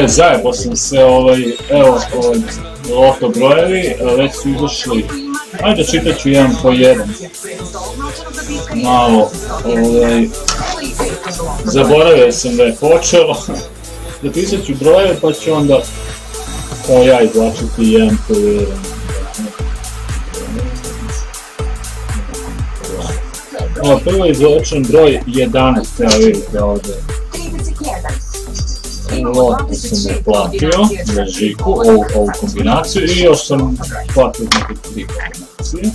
Zajebo sam se, evo, loto brojevi, već su izašli. Ajde, čitat ću jedan po jedan. Malo, zaboravio sam da je počelo. Zapisat ću brojeve pa ću onda, kao ja, izvlačiti jedan po jedan. Prvo izvlačen broj 11, evo vidite ovdje. Loto sam uplatio za Žiku, ovu kombinaciju i još sam platio neke 3 kombinacije.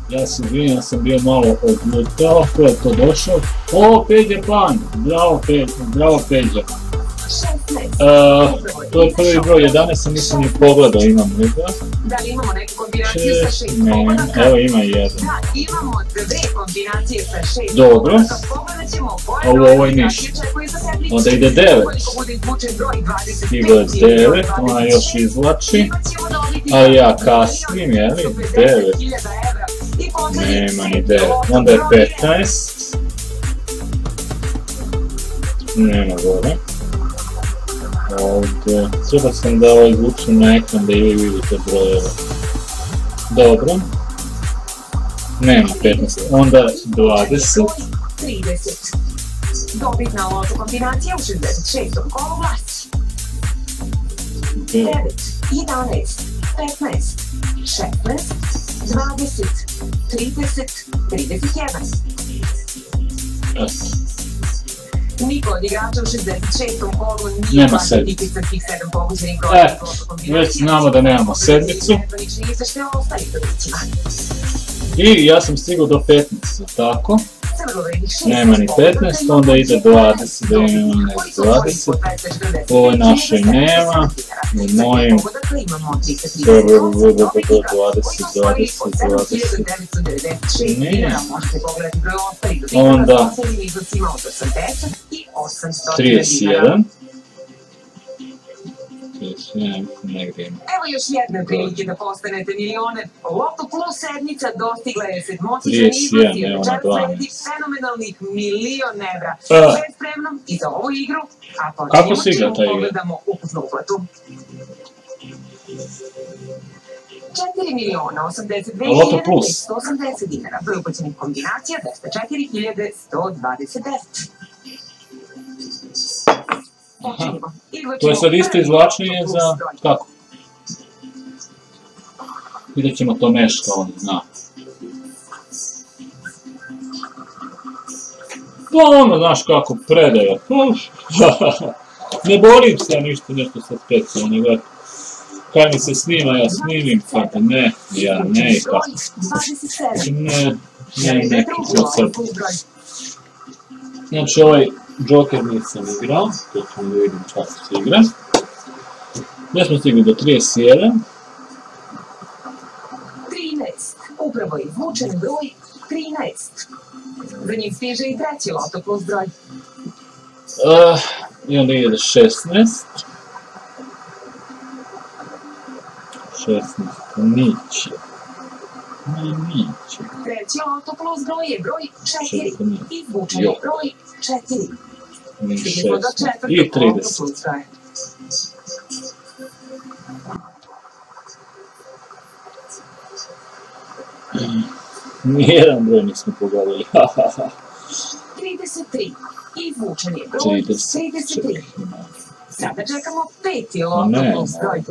Ja se izvinim, ja sam bio malo odlutao, ko je to došao? O, Peđa Pan! Bravo Peđa! To je prvi broj 11, sam nisam ni pogledao, imam možda. Da li imamo neku kombinaciju sa 6 pogodaka? Evo ima jedan. Da, imamo 2 kombinacije sa 6 dobro. pogodaka. Pogledat ćemo koje ovo je ništa. Onda ide 9. Ide 9, ona još izvlači. A ja kasnim, jeli? 9. Nema ni 9. Onda je 15. Nema gore. Ovdje, treba sam da ovo izvučem na ekran da i vi vidite brojeve. Dobro. Nema 15. Onda 20. 30. Dobitna loto kombinacija u 66. kolu glasi 9, 11, 15, 16, 20, 30, 31. Niko od igrača u 66. kolu nije platio tiket za tih 7 pogođenih broja loto kombinacija. Već znamo da nemamo sedmicu. I ja sam stigao do 15, tako? Nema ni 15, onda ide 20, da imamo nek 20. Ovo našoj nema, u mojim 20, 20, nije. Onda 31. Negdje ima. Evo još jedne prilike da postanete milioner. Loto Plus sedmica dostigla je sedmocifreni iznos i od čak sledi fenomenalnih $1.000.000. Sve je spremno i za ovu igru, a počinjemo ćemo pogledamo ukupnu uplatu. 4.082.180 dinara. Broj uplaćenih kombinacija 204.129. To je sad isto izvlačenje za... kako? Vidjet ćemo to nešto, on zna. Pa ono, znaš kako, predaja. Ne borim se ja ništa, nešto sad specijalno, nego kaj mi se snima, ja snimim, kada ne, ja ne i kako. Ne, neki sad. Znači ovaj Joker nisam igrao, to ćemo da vidim čas se igra. Gdje smo stigli do 31. 13. Upravo je izvučen broj 13. Za njim stiže i treći Loto Plus broj. I onda ide 16. 16. Niće. Treći Loto Plus broj je broj 4. Izvučen je broj 4. Stigli smo do četvrtog Loto Plus broja. Nijedan broj nismo pogodili. 33. Izvučen je broj 33. Sada čekamo peti Loto Plus broj.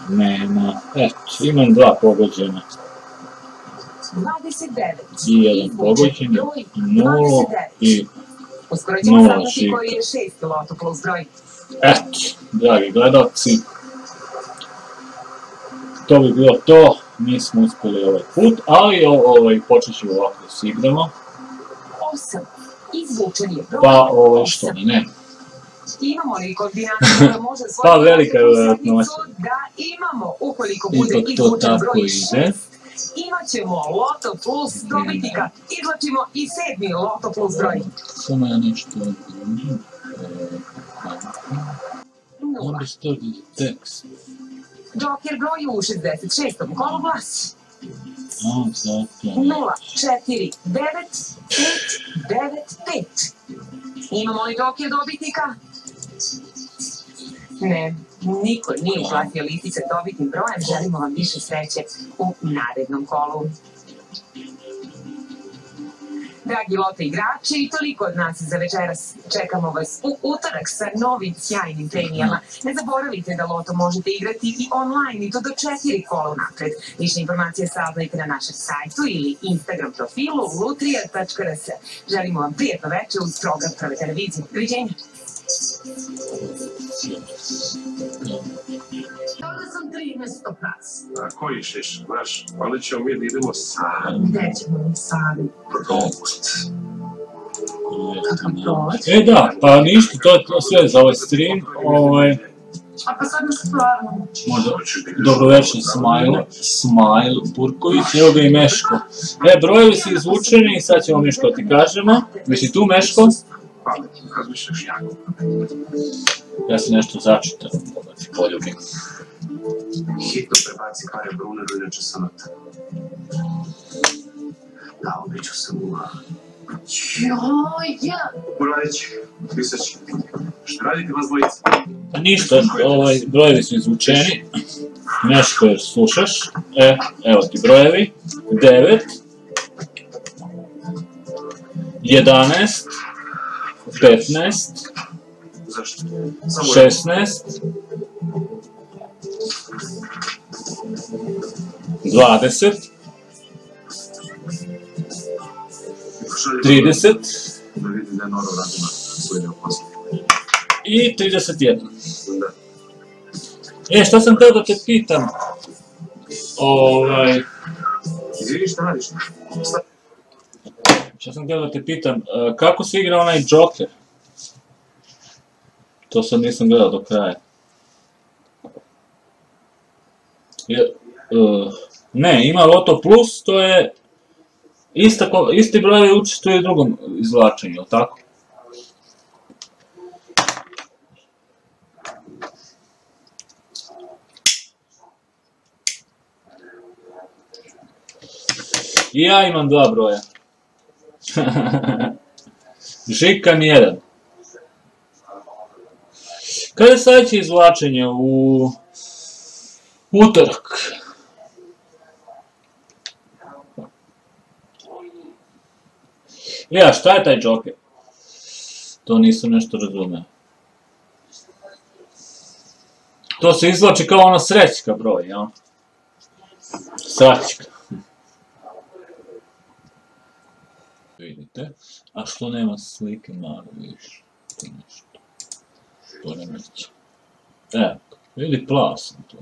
Nema, imam dva pogođena. 29. I jedan pogođen, 0 i 0 Uskoro ćemo saznati koji je šesti Loto Plus broj. Dragi gledalci, to bi bilo to, nismo uspjeli ovaj put, ali počet ćemo ovako da se igramo. 8. Izvučen je broj 8. Pa što ne. Imamo li kombinaciju koja može pa velika je vjerojatnoća da imamo, ukoliko bude izvučen broj 6, imat ćemo Loto Plus dobitnika, izlačimo i sedmi Loto Plus broj. Samo ja nešto odgovorim. Onda stoji tekst. Joker broj u 66. kolu glasi 0495595. Imamo li Joker dobitnika? Ne, niko nije uplatio listić dobitnim brojem. Želimo vam više sreće u narednom kolu. Dragi loto igrači, toliko od nas za večeras. Čekamo vas u utorak sa novim sjajnim premijama. Ne zaboravite da loto možete igrati i online i to do 4 kola unapred. Više informacije saznajte na našem sajtu ili Instagram profilu lutrija.rs. Želimo vam prijatno večer uz program Prve televizije. Doviđenja! Kada sam 13. nas. Tako išliš, znaš, ali ćemo mi da idemo sami. Gde ćemo mi sami? Propust. Kakav proć? Da, pa ništa, to je sve za ovaj stream. A pa sad nas stvarno. Možda dobrovečni Smajl Burković, evo ga i Meško. Brojevi su izvučeni i sad ćemo Meško ti kažemo. Misli tu Meško? Pa, razmišljaš jako. Ja sam nešto začitao, da ti poljubim. Hitno prebaci pare Bruneru, inače sam na te. Da, obiću se mu. Joja! Uradić, pisać. Što radite vas dvojica? Pa ništa, brojevi su izvučeni. Meško jer slušaš. Evo ti brojevi. 9 11 15 Zašto? 16 20 30 Da vidi da je Noro radila svoj deo posla. i 31. Šta sam teo da te pitam? Izvini, šta radiš? Šta sam teo da te pitam, kako se igra onaj Joker? To sad nisam gledao do kraja. Ne, ima Loto Plus, to je isti broj učestvuje u drugom izvlačenju, ili tako? I ja imam 2 broja. Žikan 1. Kada je sledeće izvlačenje? U utorak. Šta je taj Joker? To nisam nešto razumeo. To se izvlači kao ona srećka broj, jel? Srećka. Vidite. A što nema slike malo, vidiš? To nešto. To ne neće. Vidi plav sam tu.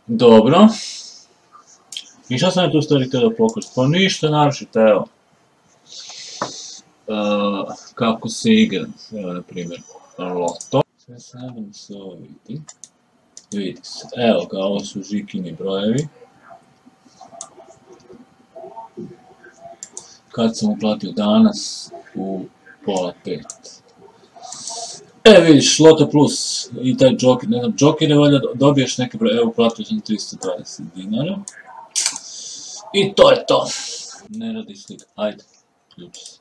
Dobro. I šta sam je tu stvari htio da pokažem? Pa ništa narušite, evo. Kako se igra, evo na primjer, Loto. Sve se nadam da se ovo vidi. Vidi se, evo ga, ovo su Žikini brojevi. Kad sam uplatio danas u 4:30. Vidiš, Loto Plus i taj Joker, ne znam, Joker je valjda dobiješ neke broje, evo uplatio sam 320 dinara. I to je to. Ne radi slika, ajde, ključi se.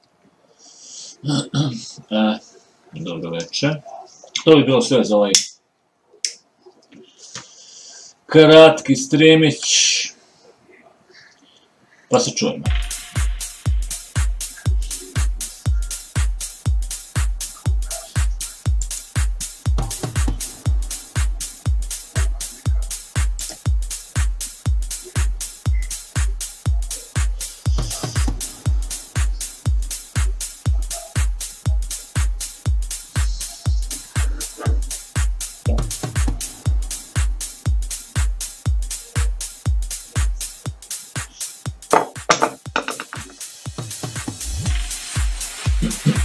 Dobro večer. To bi bilo sve za ovaj kratki streamić. Pa se čujemo. Mm-hmm.